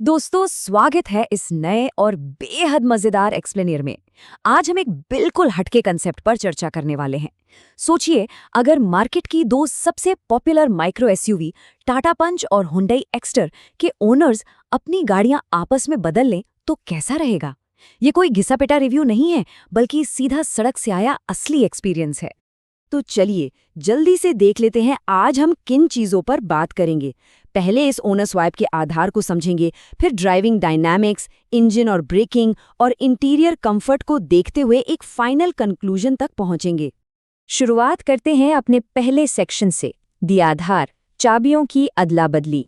दोस्तों, स्वागत है इस नए और बेहद मजेदार एक्सप्लेनियर में। आज हम एक बिल्कुल हटके कंसेप्ट पर चर्चा करने वाले हैं। सोचिए, अगर मार्केट की दो सबसे पॉपुलर माइक्रो एसयूवी टाटा पंच और हुंडई एक्स्टर के ओनर्स अपनी गाड़ियां आपस में बदल लें तो कैसा रहेगा। ये कोई घिसा-पिटा रिव्यू नहीं है, बल्कि सीधा सड़क से आया असली एक्सपीरियंस है। तो चलिए जल्दी से देख लेते हैं आज हम किन चीजों पर बात करेंगे। पहले इस ओनर स्वैप के आधार को समझेंगे, फिर ड्राइविंग डायनामिक्स, इंजन और ब्रेकिंग और इंटीरियर कंफर्ट को देखते हुए एक फाइनल कंक्लूजन तक पहुंचेंगे। शुरुआत करते हैं अपने पहले सेक्शन से, दी आधार, चाबियों की अदला बदली।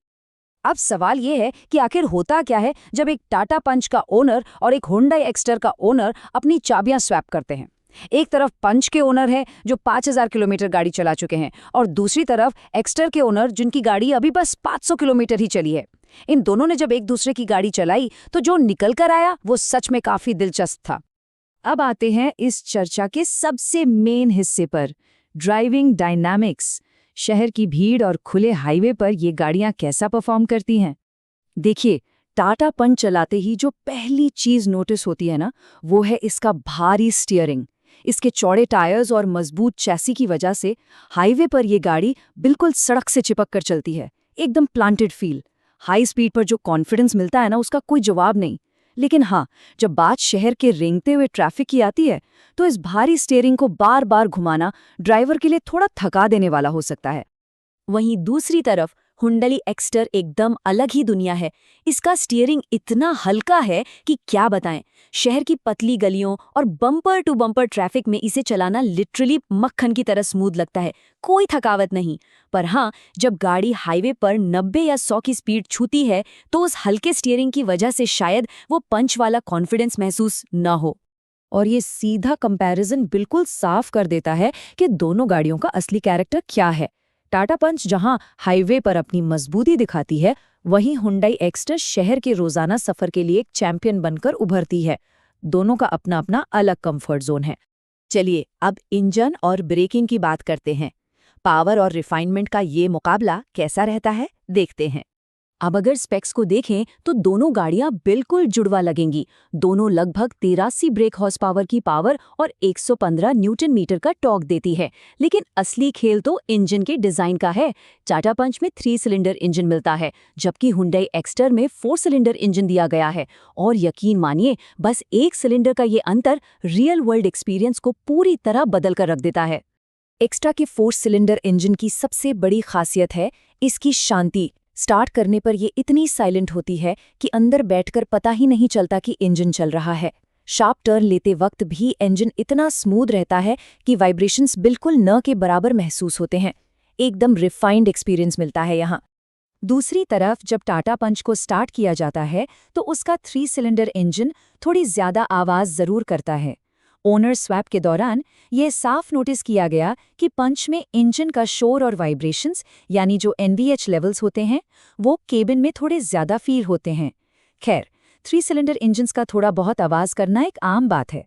अब सवाल ये है कि आखिर होता क्या है जब एक टाटा पंच का ओनर और एक हुंडई एक्स्टर का ओनर अपनी चाबियां स्वैप करते हैं। एक तरफ पंच के ओनर है जो 5000 किलोमीटर गाड़ी चला चुके हैं, और दूसरी तरफ एक्स्टर के ओनर जिनकी गाड़ी अभी बस 500 किलोमीटर ही चली है। इन दोनों ने जब एक दूसरे की गाड़ी चलाई तो जो निकल कर आया वो सच में काफी दिलचस्प था। अब आते हैं इस चर्चा के सबसे मेन हिस्से पर, ड्राइविंग डायनामिक्स। शहर की भीड़ और खुले हाईवे पर ये गाड़ियां कैसा परफॉर्म करती हैं। देखिए, टाटा पंच चलाते ही जो पहली चीज नोटिस होती है ना, वो है इसका भारी स्टीयरिंग। इसके चौड़े टायर्स और मजबूत चैसी की वजह से हाईवे पर यह गाड़ी बिल्कुल सड़क से चिपक कर चलती है, एकदम प्लांटेड फील। हाई स्पीड पर जो कॉन्फिडेंस मिलता है ना, उसका कोई जवाब नहीं। लेकिन हाँ, जब बात शहर के रेंगते हुए ट्रैफिक की आती है तो इस भारी स्टीयरिंग को बार बार घुमाना ड्राइवर के लिए थोड़ा थका देने वाला हो सकता है। वहीं दूसरी तरफ हुंडई एक्स्टर एकदम अलग ही दुनिया है। इसका स्टीयरिंग इतना हल्का है कि क्या बताएं। शहर की पतली गलियों और बम्पर टू बम्पर ट्रैफिक में इसे चलाना लिटरली मक्खन की तरह स्मूथ लगता है, कोई थकावट नहीं। पर हाँ, जब गाड़ी हाईवे पर 90 या 100 की स्पीड छूती है तो उस हल्के स्टीयरिंग की वजह से शायद वो पंच वाला कॉन्फिडेंस महसूस न हो। और ये सीधा कंपैरिजन बिल्कुल साफ कर देता है कि दोनों गाड़ियों का असली कैरेक्टर क्या है। टाटा पंच जहां हाईवे पर अपनी मजबूती दिखाती है, वहीं हुंडई एक्स्टर शहर के रोजाना सफर के लिए एक चैंपियन बनकर उभरती है। दोनों का अपना अपना अलग कंफर्ट जोन है। चलिए अब इंजन और ब्रेकिंग की बात करते हैं। पावर और रिफाइनमेंट का ये मुकाबला कैसा रहता है, देखते हैं। अब अगर स्पेक्स को देखें तो दोनों गाड़ियां बिल्कुल जुड़वा लगेंगी। दोनों लगभग 83 ब्रेक हॉर्स पावर की पावर और 115 न्यूटन मीटर का टॉर्क देती है। लेकिन असली खेल तो इंजन के डिजाइन का है। टाटा पंच में 3 सिलेंडर इंजन मिलता है, जबकि हुंडई एक्स्टर में 4 सिलेंडर इंजन दिया गया है। और यकीन मानिए, बस एक सिलेंडर का ये अंतर रियल वर्ल्ड एक्सपीरियंस को पूरी तरह बदल कर रख देता है। एक्स्ट्रा के 4 सिलेंडर इंजन की सबसे बड़ी खासियत है इसकी शांति। स्टार्ट करने पर ये इतनी साइलेंट होती है कि अंदर बैठकर पता ही नहीं चलता कि इंजन चल रहा है। शार्प टर्न लेते वक्त भी इंजन इतना स्मूथ रहता है कि वाइब्रेशंस बिल्कुल न के बराबर महसूस होते हैं। एकदम रिफाइंड एक्सपीरियंस मिलता है यहाँ। दूसरी तरफ जब टाटा पंच को स्टार्ट किया जाता है तो उसका 3 सिलेंडर इंजन थोड़ी ज्यादा आवाज जरूर करता है। ओनर स्वैप के दौरान ये साफ नोटिस किया गया कि पंच में इंजन का शोर और वाइब्रेशंस, यानी जो NVH लेवल्स होते हैं, वो केबिन में थोड़े ज्यादा फील होते हैं। खैर, 3 सिलेंडर इंजन्स का थोड़ा बहुत आवाज करना एक आम बात है।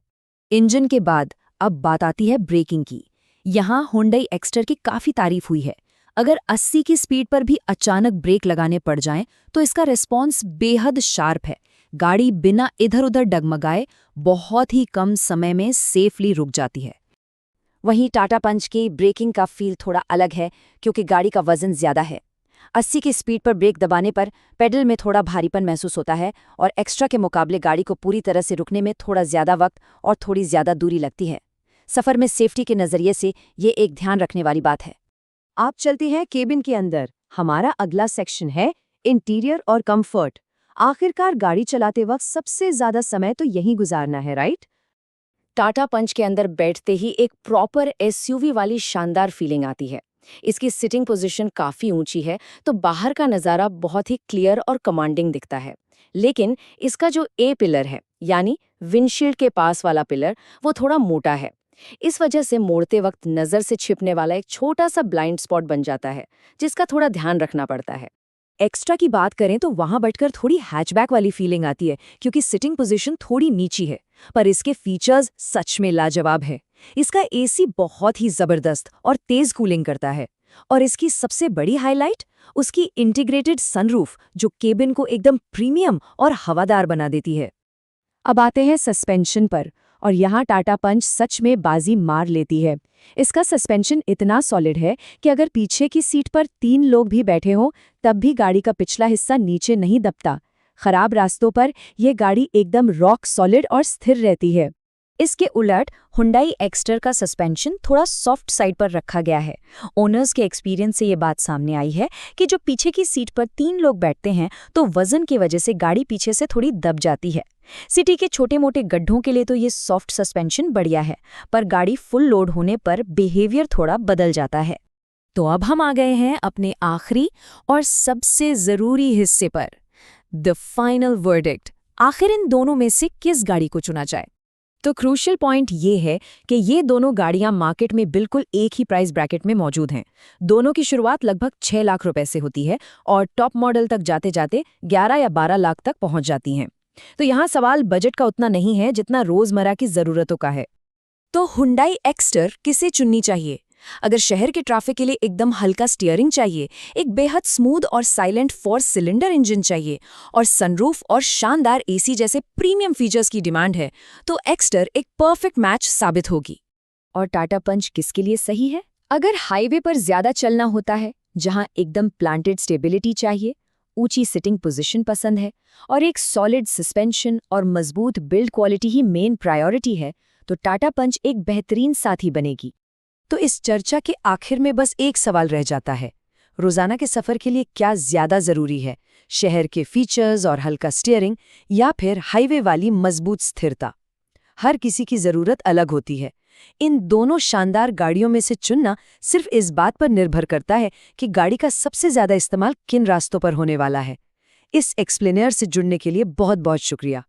इंजन के बाद अब बात आती है ब्रेकिंग की। यहाँ हुंडई एक्स्टर की काफी तारीफ हुई है। अगर 80 की स्पीड पर भी अचानक ब्रेक लगाने पड़ जाएं तो इसका रिस्पॉन्स बेहद शार्प है। गाड़ी बिना इधर उधर डगमगाए बहुत ही कम समय में सेफली रुक जाती है। वहीं टाटा पंच की ब्रेकिंग का फील थोड़ा अलग है, क्योंकि गाड़ी का वजन ज्यादा है। 80 की स्पीड पर ब्रेक दबाने पर पेडल में थोड़ा भारीपन महसूस होता है, और एक्स्ट्रा के मुकाबले गाड़ी को पूरी तरह से रुकने में थोड़ा ज्यादा वक्त और थोड़ी ज्यादा दूरी लगती है। सफर में सेफ्टी के नजरिए से ये एक ध्यान रखने वाली बात है। आप चलते हैं केबिन के अंदर। हमारा अगला सेक्शन है इंटीरियर और कंफर्ट। आखिरकार गाड़ी चलाते वक्त सबसे ज्यादा समय तो यहीं गुजारना है, राइट? टाटा पंच के अंदर बैठते ही एक प्रॉपर SUV वाली शानदार फीलिंग आती है। इसकी सिटिंग पोजीशन काफी ऊंची है, तो बाहर का नजारा बहुत ही क्लियर और कमांडिंग दिखता है। लेकिन इसका जो A पिलर है, यानी विंडशील्ड के पास वाला पिलर, वो थोड़ा मोटा है। इस वजह से मोड़ते वक्त नजर से छिपने वाला एक छोटा सा ब्लाइंड स्पॉट बन जाता है, जिसका थोड़ा ध्यान रखना पड़ता है। एक्स्ट्रा की बात करें तो वहां बैठकर थोड़ी हैचबैक वाली फीलिंग आती है, क्योंकि सिटिंग पोजीशन थोड़ी नीची है। पर इसके फीचर्स सच में लाजवाब है। इसका AC बहुत ही जबरदस्त और तेज कूलिंग करता है। और इसकी सबसे बड़ी हाईलाइट उसकी इंटीग्रेटेड सनरूफ, जो केबिन को एकदम प्रीमियम और हवादार बना देती है। अब आते हैं सस्पेंशन पर, और यहाँ टाटा पंच सच में बाजी मार लेती है। इसका सस्पेंशन इतना सॉलिड है कि अगर पीछे की सीट पर 3 लोग भी बैठे हों तब भी गाड़ी का पिछला हिस्सा नीचे नहीं दबता। खराब रास्तों पर यह गाड़ी एकदम रॉक सॉलिड और स्थिर रहती है। इसके उलट हुंडई एक्स्टर का सस्पेंशन थोड़ा सॉफ्ट साइड पर रखा गया है। ओनर्स के एक्सपीरियंस से ये बात सामने आई है कि जो पीछे की सीट पर 3 लोग बैठते हैं तो वजन की वजह से गाड़ी पीछे से थोड़ी दब जाती है। सिटी के छोटे मोटे गड्ढों के लिए तो ये सॉफ्ट सस्पेंशन बढ़िया है, पर गाड़ी फुल लोड होने पर बिहेवियर थोड़ा बदल जाता है। तो अब हम आ गए हैं अपने आखिरी और सबसे ज़रूरी हिस्से पर, द फाइनल वर्डिक्ट। आखिर इन दोनों में से किस गाड़ी को चुना जाए? तो क्रूशियल पॉइंट ये है कि ये दोनों गाड़ियां मार्केट में बिल्कुल एक ही प्राइस ब्रैकेट में मौजूद हैं। दोनों की शुरुआत लगभग 6 लाख रुपए से होती है और टॉप मॉडल तक जाते जाते 11 या 12 लाख तक पहुंच जाती हैं। तो यहाँ सवाल बजट का उतना नहीं है जितना रोजमर्रा की जरूरतों का है। तो हुंडई एक्स्टर किसे चुननी चाहिए? अगर शहर के ट्रैफिक के लिए एकदम हल्का स्टीयरिंग चाहिए, एक बेहद स्मूथ और साइलेंट 4 सिलेंडर इंजन चाहिए और सनरूफ और शानदार एसी जैसे प्रीमियम फीचर्स की डिमांड है, तो एक्स्टर एक परफेक्ट मैच साबित होगी। और टाटा पंच किसके लिए सही है? अगर हाईवे पर ज्यादा चलना होता है, जहां एकदम प्लांटेड स्टेबिलिटी चाहिए, ऊंची सिटिंग पोजीशन पसंद है और एक सॉलिड सस्पेंशन और मजबूत बिल्ड क्वालिटी ही मेन प्रायोरिटी है, तो टाटा पंच एक बेहतरीन साथी बनेगी। तो इस चर्चा के आखिर में बस एक सवाल रह जाता है, रोजाना के सफर के लिए क्या ज्यादा जरूरी है, शहर के फीचर्स और हल्का स्टीयरिंग या फिर हाईवे वाली मजबूत स्थिरता? हर किसी की जरूरत अलग होती है। इन दोनों शानदार गाड़ियों में से चुनना सिर्फ इस बात पर निर्भर करता है कि गाड़ी का सबसे ज्यादा इस्तेमाल किन रास्तों पर होने वाला है। इस एक्सप्लेनर से जुड़ने के लिए बहुत बहुत शुक्रिया।